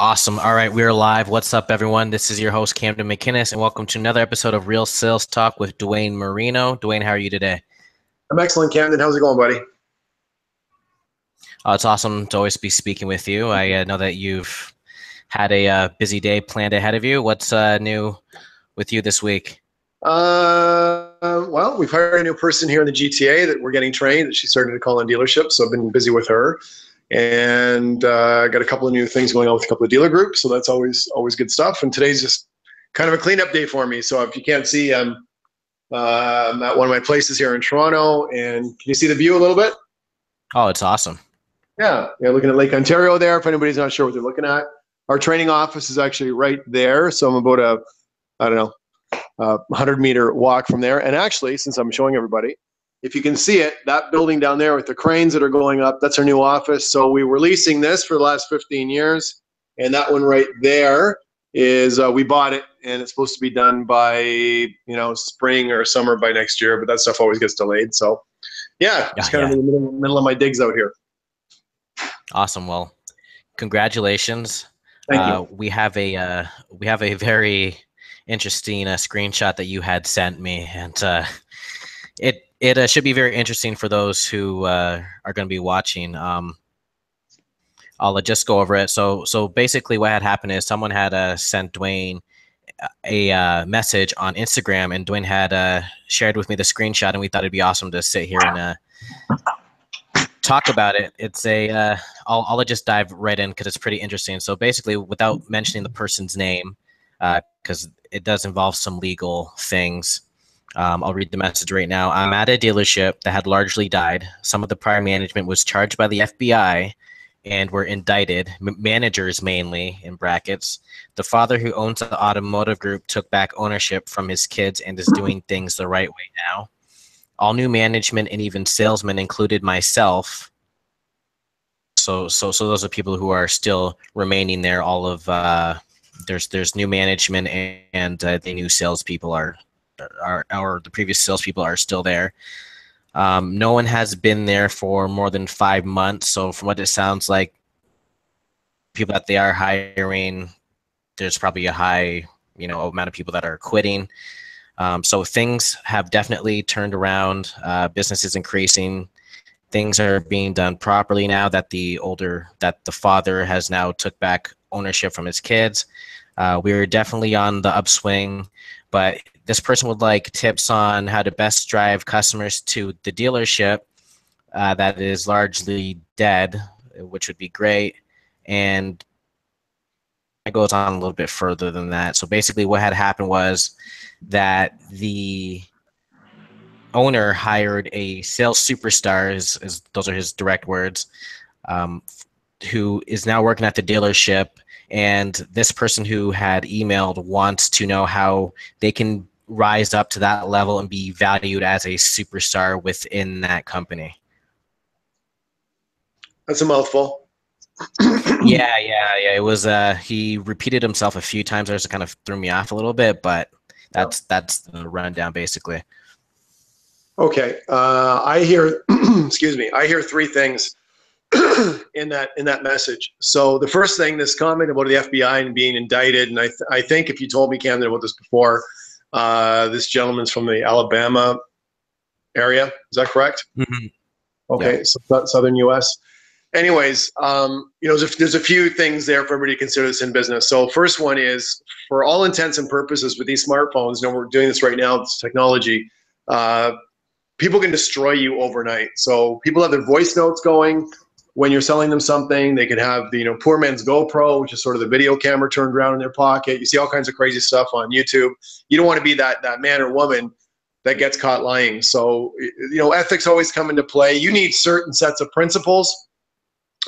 Awesome. All right, we're live. What's up, everyone? This is your host, Camden McInnes, and welcome to another episode of Real Sales Talk with Dwayne Marino. Dwayne, how are you today? I'm excellent, Camden. How's it going, buddy? It's awesome to always be speaking with you. I know that you've had a busy day planned ahead of you. What's new with you this week? Well, we've hired a new person here in the GTA that we're getting trained. That she started to call on dealerships, so I've been busy with her, and got a couple of new things going on with a couple of dealer groups. So that's always good stuff. And today's just kind of a cleanup day for me. So if you can't see, I'm at one of my places here in Toronto, and can you see the view a little bit? Oh, it's awesome. Yeah, looking at Lake Ontario there. If anybody's not sure what they're looking at, our training office is actually right there. So I'm about I don't know, 100-meter walk from there. And actually, since I'm showing everybody, if you can see it, that building down there with the cranes that are going up, that's our new office. So we were leasing this for the last 15 years. And that one right there is, we bought it, and it's supposed to be done by, spring or summer by next year. But that stuff always gets delayed. So yeah, it's kind of in the middle of my digs out here. Awesome. Well, congratulations. Thank you. We have a very interesting screenshot that you had sent me, and it should be very interesting for those who are going to be watching. I'll just go over it. So basically, what had happened is someone had sent Dwayne a message on Instagram, and Dwayne had shared with me the screenshot, and we thought it'd be awesome to sit here and talk about it. It's I'll just dive right in because it's pretty interesting. So basically, without mentioning the person's name, because it does involve some legal things, I'll read the message right now. I'm at a dealership that had largely died. Some of the prior management was charged by the FBI and were indicted, managers mainly, in brackets. The father who owns the automotive group took back ownership from his kids and is doing things the right way now. All new management and even salesmen included myself. So those are people who are still remaining there. All of there's new management and the new salespeople or the previous salespeople are still there. No one has been there for more than 5 months. So from what it sounds like, people that they are hiring, there's probably a high amount of people that are quitting. So things have definitely turned around. Business is increasing. Things are being done properly now that the father has now took back ownership from his kids. We're definitely on the upswing, but this person would like tips on how to best drive customers to the dealership that is largely dead, which would be great. And it goes on a little bit further than that. So basically what had happened was that the owner hired a sales superstar, those are his direct words, who is now working at the dealership. And this person who had emailed wants to know how they can rise up to that level and be valued as a superstar within that company. That's a mouthful. Yeah. It was, he repeated himself a few times. It kind of threw me off a little bit, but that's the rundown basically. Okay. I hear, excuse me, I hear three things in that message. So the first thing, this comment about the FBI and being indicted, and I think if you told me, Camden, about this before, this gentleman's from the Alabama area. Is that correct? Mm-hmm. Okay, yeah. So southern U.S. Anyways, there's a few things there for everybody to consider this in business. So first one is, for all intents and purposes with these smartphones, we're doing this right now, this technology, people can destroy you overnight. So people have their voice notes going. When you're selling them something, they could have the poor man's GoPro, which is sort of the video camera turned around in their pocket. You see all kinds of crazy stuff on YouTube. You don't want to be that man or woman that gets caught lying. So ethics always come into play. You need certain sets of principles,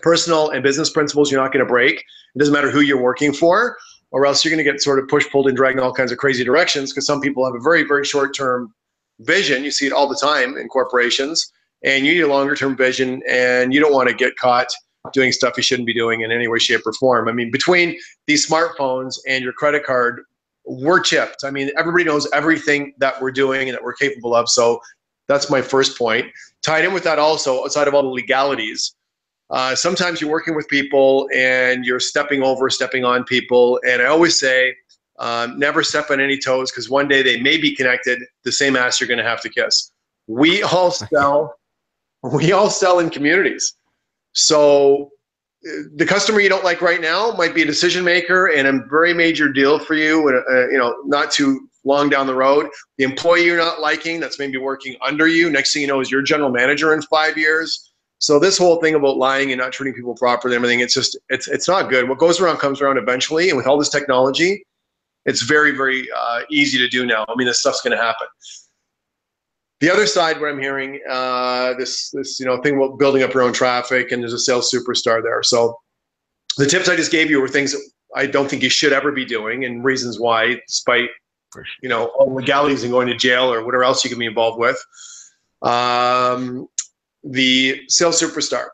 personal and business principles you're not going to break. It doesn't matter who you're working for, or else you're going to get sort of pushed, pulled, and dragged in all kinds of crazy directions, because some people have a very, very short-term vision. You see it all the time in corporations. And you need a longer-term vision, and you don't want to get caught doing stuff you shouldn't be doing in any way, shape, or form. I mean, between these smartphones and your credit card, we're chipped. I mean, everybody knows everything that we're doing and that we're capable of. So that's my first point. Tied in with that also, outside of all the legalities, Sometimes you're working with people and you're stepping on people. And I always say, never step on any toes, because one day they may be connected, the same ass you're going to have to kiss. We all sell in communities. So the customer you don't like right now might be a decision maker and a very major deal for you, not too long down the road. The employee you're not liking that's maybe working under you, next thing you know is your general manager in 5 years. So this whole thing about lying and not treating people properly and everything, it's not good. What goes around comes around eventually, and with all this technology, it's very, very easy to do now. I mean, this stuff's going to happen. The other side, what I'm hearing, this thing about building up your own traffic, and there's a sales superstar there. So the tips I just gave you were things that I don't think you should ever be doing, and reasons why, despite all legalities and going to jail or whatever else you can be involved with. The sales superstar.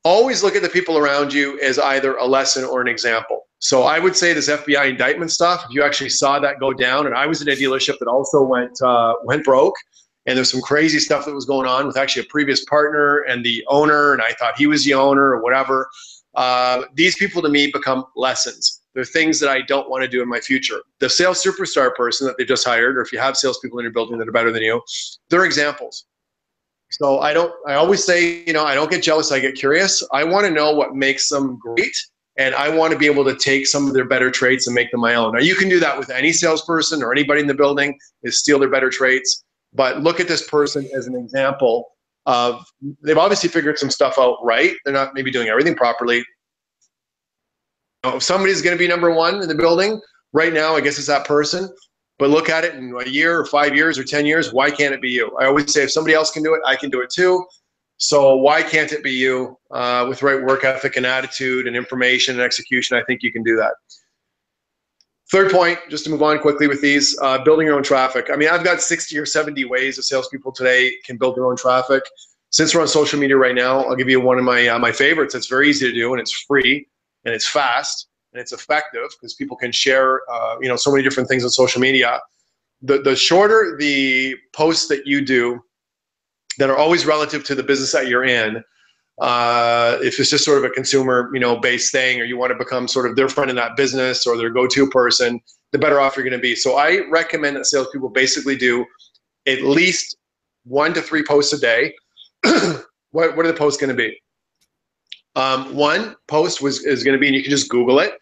Always look at the people around you as either a lesson or an example. So I would say this FBI indictment stuff, if you actually saw that go down, and I was in a dealership that also went broke, and there's some crazy stuff that was going on with actually a previous partner and the owner, and I thought he was the owner or whatever. These people to me become lessons. They're things that I don't want to do in my future. The sales superstar person that they just hired, or if you have salespeople in your building that are better than you, they're examples. So I always say, I don't get jealous, I get curious. I want to know what makes them great, and I want to be able to take some of their better traits and make them my own. Now, you can do that with any salesperson or anybody in the building, is steal their better traits. But look at this person as an example of, they've obviously figured some stuff out right. They're not maybe doing everything properly. If somebody's going to be number one in the building right now, I guess it's that person. But look at it in a year or 5 years or 10 years, why can't it be you? I always say if somebody else can do it, I can do it too. So why can't it be you? With the right work ethic and attitude and information and execution, I think you can do that. Third point, just to move on quickly with these, building your own traffic. I mean, I've got 60 or 70 ways that salespeople today can build their own traffic. Since we're on social media right now, I'll give you one of my favorites. It's very easy to do, and it's free, and it's fast, and it's effective, because people can share so many different things on social media. The shorter the posts that you do that are always relative to the business that you're in, if it's just sort of a consumer based thing, or you want to become sort of their friend in that business or their go-to person, the better off you're going to be. So I recommend that salespeople basically do at least 1 to 3 posts a day. What are the posts going to be? One post is going to be, and you can just Google it,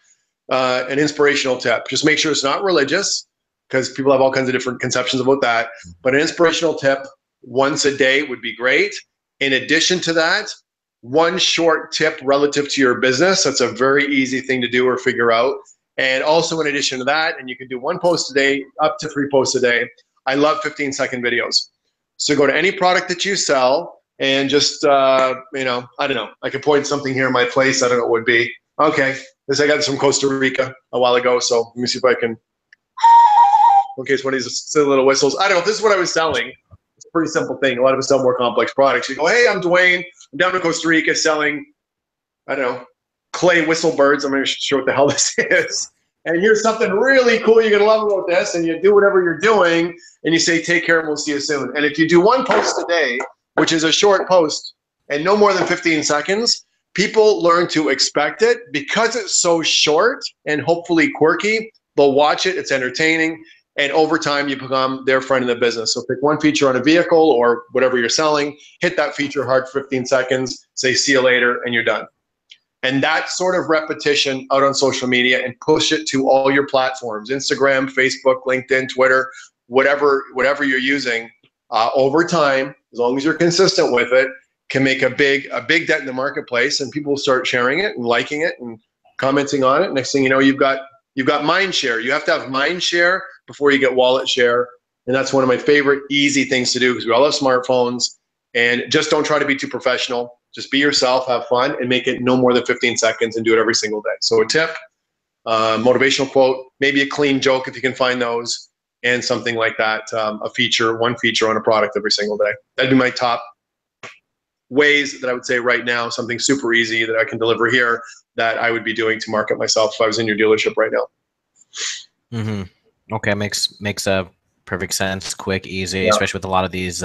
an inspirational tip. Just make sure it's not religious, because people have all kinds of different conceptions about that. But an inspirational tip once a day would be great. In addition to that, one short tip relative to your business. That's a very easy thing to do or figure out. And also in addition to that, and you can do 1 post a day, up to 3 posts a day. I love 15-second videos. So go to any product that you sell, and just, I don't know, I could point something here in my place. I don't know what it would be. Okay, I got this from Costa Rica a while ago, so let me see if I can, in case one of these silly little whistles. I don't know if this is what I was selling. It's a pretty simple thing. A lot of us sell more complex products. You go, hey, I'm Dwayne. I'm down in Costa Rica selling, I don't know, clay whistle birds. I'm going to show what the hell this is. And here's something really cool you're going to love about this. And you do whatever you're doing, and you say, take care, and we'll see you soon. And if you do 1 post a day, which is a short post and no more than 15 seconds, people learn to expect it because it's so short and hopefully quirky. They'll watch it. It's entertaining. And over time, you become their friend in the business. So pick one feature on a vehicle or whatever you're selling, hit that feature hard for 15 seconds, say, see you later, and you're done. And that sort of repetition out on social media, and push it to all your platforms, Instagram, Facebook, LinkedIn, Twitter, whatever you're using, over time, as long as you're consistent with it, can make a big dent in the marketplace, and people will start sharing it and liking it and commenting on it. Next thing you know, you've got mind share. You have to have mind share before you get wallet share. And that's one of my favorite easy things to do, because we all have smartphones. And just don't try to be too professional. Just be yourself, have fun, and make it no more than 15 seconds, and do it every single day. So a tip, motivational quote, maybe a clean joke if you can find those, and something like that, one feature on a product every single day. That'd be my top ways that I would say right now, something super easy that I can deliver here that I would be doing to market myself if I was in your dealership right now. Mm-hmm. Okay, makes perfect sense. Quick, easy, Yeah. especially with a lot of these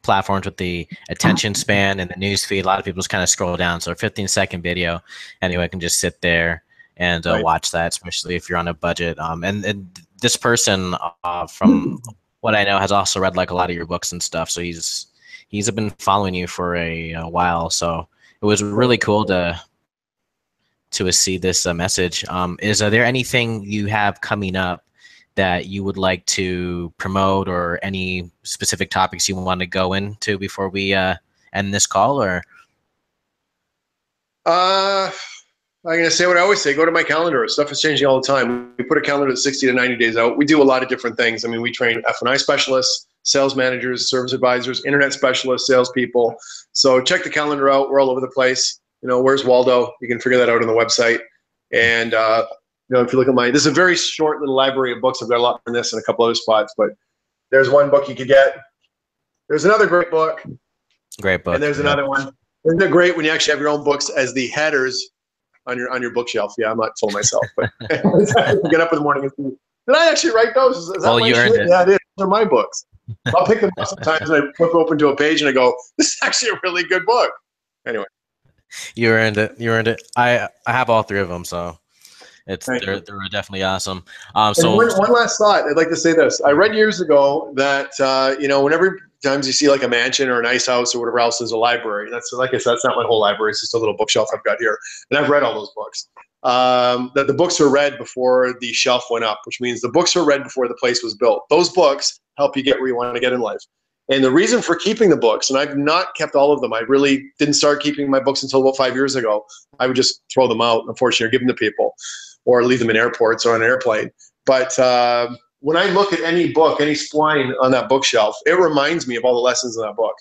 platforms with the attention span and the news feed, a lot of people just kind of scroll down. So a 15-second video, anyone can just sit there and watch that, especially if you're on a budget. And this person, from what I know, has also read like a lot of your books and stuff. So he's been following you for a while. So it was really cool to see this message. Is there anything you have coming up that you would like to promote, or any specific topics you want to go into before we end this call? Or I'm going to say what I always say: go to my calendar. Stuff is changing all the time. We put a calendar that's 60 to 90 days out. We do a lot of different things. I mean, we train F&I specialists, sales managers, service advisors, internet specialists, salespeople. So check the calendar out. We're all over the place. You know, where's Waldo? You can figure that out on the website. And you know, if you look at this is a very short little library of books. I've got a lot from this and a couple other spots, but there's one book you could get. There's another great book. Great book. And there's another one. Isn't it great when you actually have your own books as the headers on your bookshelf? Yeah, I'm not full of myself, but get up in the morning and see, did I actually write those? Is that well, my you shit? earned it. Yeah, it is. Those are my books. I'll pick them up sometimes and I flip open to a page and I go, this is actually a really good book. Anyway. You earned it. You earned it. I have all three of them, so they're definitely awesome. So one last thought. I'd like to say this. I read years ago that you know, whenever times you see like a mansion or a nice house or whatever else, there's a library. That's, like I said, that's not my whole library. It's just a little bookshelf I've got here, and I've read all those books. That the books were read before the shelf went up, which means the books were read before the place was built. Those books help you get where you want to get in life. And the reason for keeping the books, and I've not kept all of them. I really didn't start keeping my books until about 5 years ago. I would just throw them out, unfortunately, or give them to people, or leave them in airports or on an airplane. But when I look at any book, any spline on that bookshelf, it reminds me of all the lessons in that book.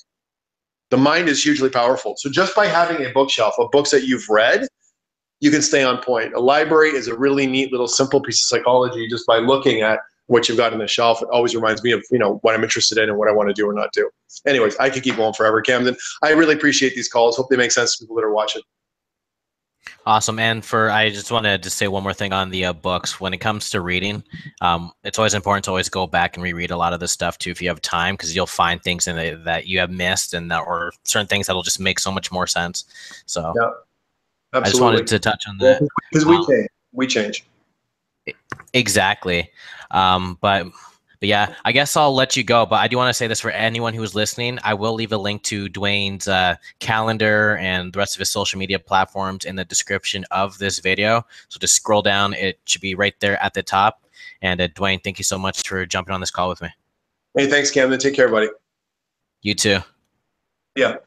The mind is hugely powerful. So just by having a bookshelf of books that you've read, you can stay on point. A library is a really neat little simple piece of psychology. Just by looking at what you've got on the shelf, it always reminds me of, you know, what I'm interested in and what I want to do or not do. Anyways, I could keep going forever, Camden. I really appreciate these calls. Hope they make sense to people that are watching. Awesome. And I just wanted to say one more thing on the books. When it comes to reading, it's always important to always go back and reread a lot of this stuff too, if you have time, because you'll find things in it that you have missed, and or certain things that'll just make so much more sense. So yeah, absolutely. I just wanted to touch on that. Because we change. Exactly. But yeah, I guess I'll let you go. But I do want to say this for anyone who is listening. I will leave a link to Dwayne's calendar and the rest of his social media platforms in the description of this video. So just scroll down. It should be right there at the top. And Dwayne, thank you so much for jumping on this call with me. Hey, thanks, Camden. Take care, buddy. You too. Yeah.